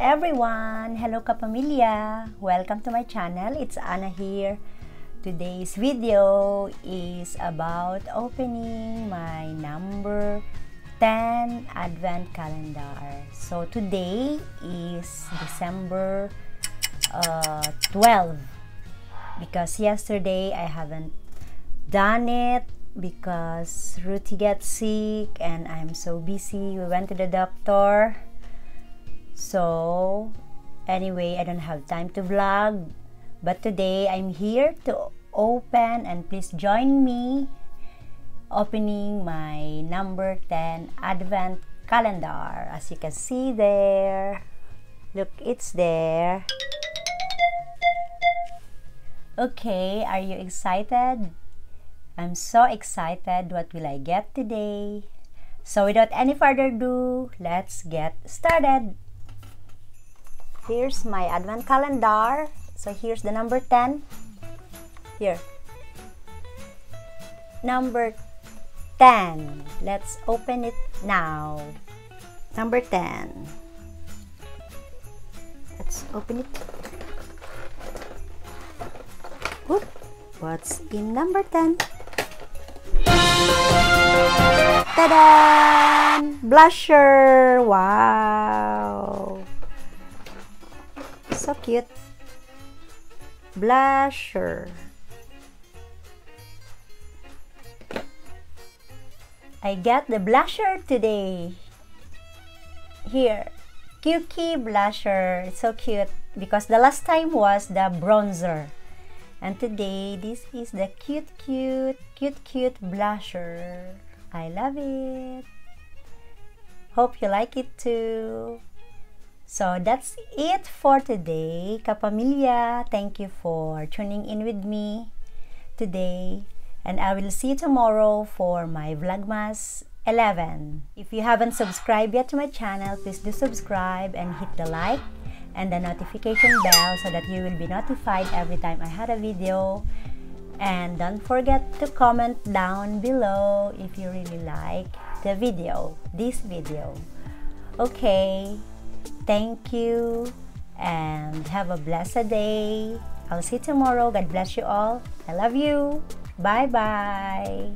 everyone! Hello kapamilya! Welcome to my channel. It's Anna here. Today's video is about opening my number 10 advent calendar. So today is December 12 because yesterday I haven't done it because Ruthie gets sick and I'm so busy. We went to the doctor. So anyway, I don't have time to vlog, but today I'm here to open, and please join me opening my number 10 advent calendar. As you can see there, look, it's there. Okay, are you excited? I'm so excited. What will I get today? So without any further ado, let's get started. Here's my advent calendar. So here's the number 10. Here. Number 10. Let's open it now. Number 10. Let's open it. Whoop. What's in number 10? Ta-da! Blusher! Wow! So cute. Blusher. I got the blusher today. Here, Cookie blusher. It's so cute because the last time was the bronzer. And today, this is the cute blusher. I love it. Hope you like it too. So that's it for today, kapamilya. Thank you for tuning in with me today. And I will see you tomorrow for my VLOGMAS 11. If you haven't subscribed yet to my channel, please do subscribe and hit the like and the notification bell so that you will be notified every time I had a video. And don't forget to comment down below if you really like the video, this video. Okay, thank you and have a blessed day. I'll see you tomorrow. God bless you all. I love you. Bye bye.